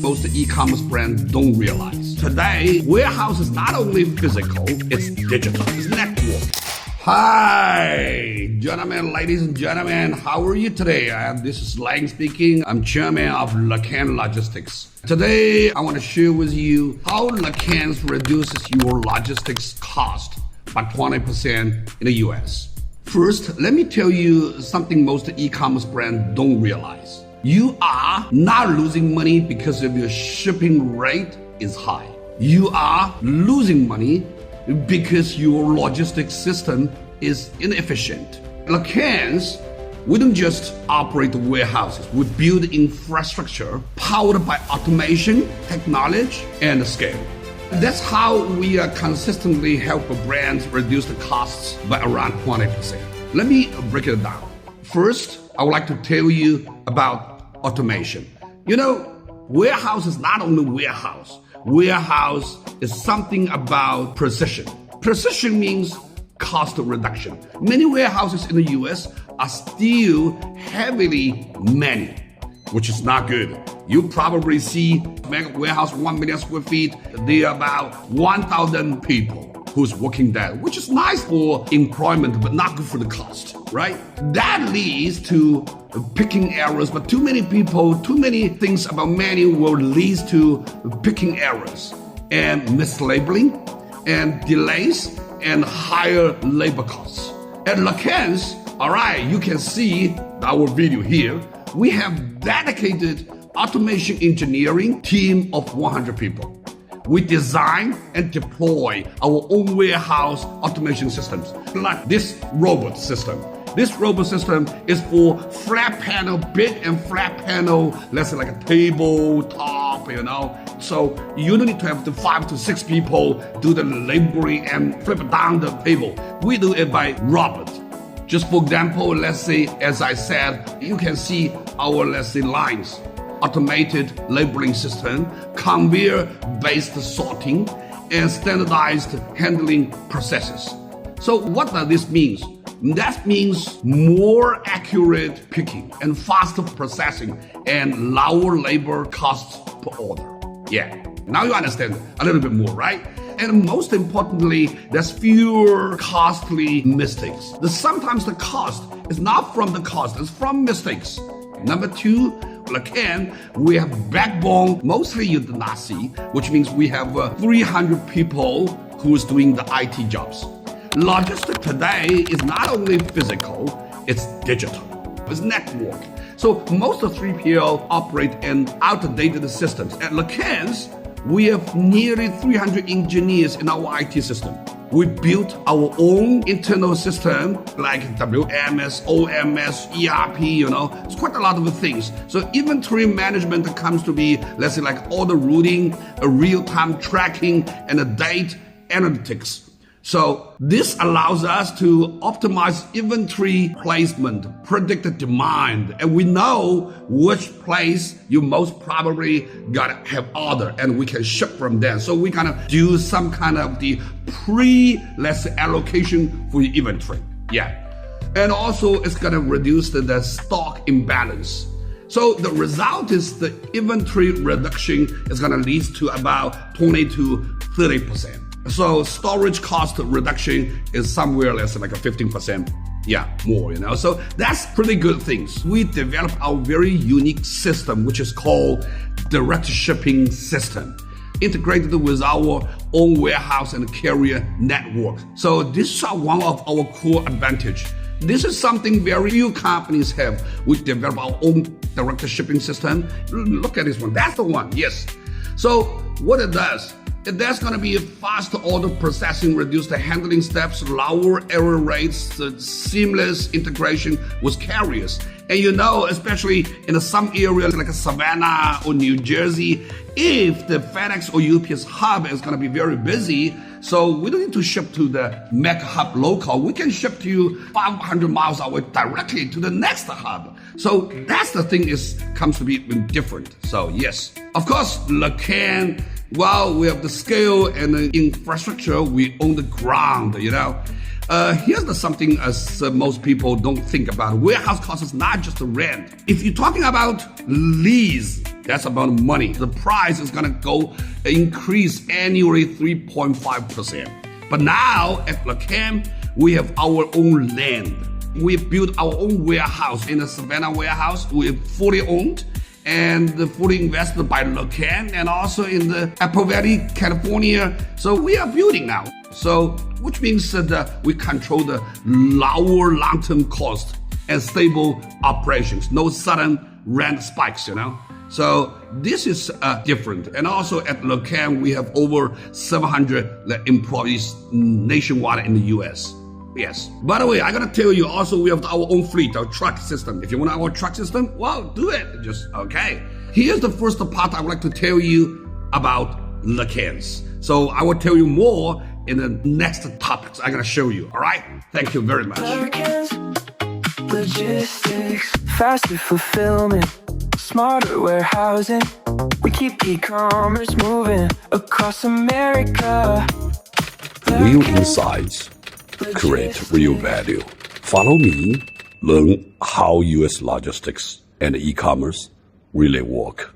most e-commerce brands don't realize. Today, warehouse is not only physical, it's digital, it's network. Hi, gentlemen, ladies and gentlemen, how are you today? This is Lecangs speaking. I'm chairman of Lecangs Logistics. Today, I want to share with you how Lecangs reduces your logistics cost by 20% in the US. First, let me tell you something most e-commerce brands don't realize. You are not losing money because of your shipping rate is high. You are losing money because your logistics system is inefficient. Lecangs, we don't just operate warehouses. We build infrastructure powered by automation, technology, and scale. That's how we consistently help brands reduce the costs by around 20%. Let me break it down. First, I would like to tell you about automation. You know, warehouse is not only warehouse. Warehouse is something about precision. Precision means cost reduction. Many warehouses in the US are still heavily manual, which is not good. You probably see mega warehouse 1 million square feet. There are about 1,000 people who's working there, which is nice for employment, but not good for the cost, right? That leads to picking errors, but too many people, too many things about manual will lead to picking errors and mislabeling and delays and higher labor costs. At Lecangs, all right, you can see our video here. We have dedicated automation engineering team of 100 people. We design and deploy our own warehouse automation systems, like this robot system. This robot system is for flat panel, big and flat panel, let's say like a tabletop, you know. So you don't need to have the 5 to 6 people do the labeling and flip it down the table. We do it by robot. Just for example, let's say, as I said, you can see our, let's say, lines. Automated labeling system, conveyor-based sorting, and standardized handling processes. So what does this mean? That means more accurate picking and faster processing and lower labor costs per order. Yeah, now you understand a little bit more, right? And most importantly, there's fewer costly mistakes. Sometimes the cost is not from the cost, it's from mistakes. Number 2, Lecangs, we have backbone, mostly you do not see, which means we have 300 people who's doing the IT jobs. Logistics today is not only physical, it's digital, it's network. So most of 3PL operate in outdated systems. At Lecangs, we have nearly 300 engineers in our IT system. We built our own internal system like WMS, OMS, ERP, you know, it's quite a lot of things. So inventory management comes to be, let's say like order routing, a real-time tracking, and a data analytics. So this allows us to optimize inventory placement, predict the demand, and we know which place you most probably gotta have order, and we can ship from there. So we kind of do some kind of the let's say, allocation for your inventory. Yeah. And also it's gonna reduce the stock imbalance. So the result is the inventory reduction is gonna lead to about 20 to 30%. So storage cost reduction is somewhere less than like a 15%. Yeah, more, you know. So that's pretty good things. We developed our very unique system, which is called direct shipping system, integrated with our own warehouse and carrier network. So this is one of our core advantage. This is something very few companies have. We develop our own direct shipping system. Look at this one. That's the one. Yes. So what it does, there's going to be a faster order processing, reduce the handling steps, lower error rates, seamless integration with carriers. And you know, especially in some areas like Savannah or New Jersey, if the FedEx or UPS hub is going to be very busy, so we don't need to ship to the mega hub local. We can ship to you 500 miles away directly to the next hub. So that's the thing comes to be different. So yes, of course, Lecangs, well, we have the scale and the infrastructure. We own the ground, you know. Here's something as most people don't think about. Warehouse cost is not just the rent. If you're talking about lease, That's about money. The price is gonna increase annually 3.5%. But now at Lecangs, we have our own land. We built our own warehouse in the Savannah warehouse. We're fully owned and fully invested by Lecangs, and also in the Apple Valley, California. So we are building now. So, which means that we control the lower long-term cost and stable operations. No sudden rent spikes, So this is different. And also at Lecangs, we have over 700 employees nationwide in the US. Yes. By the way, I gotta tell you also, we have our own fleet, our truck system. If you want our truck system, well, do it. Just okay. Here's the first part I would like to tell you about Lecangs. So I will tell you more in the next topics I'm gonna show you. All right? Thank you very much. Lecangs, logistics, faster fulfillment, smarter warehousing. We keep e-commerce moving across America. Real insights create real value. Follow me, learn how US logistics and e-commerce really work.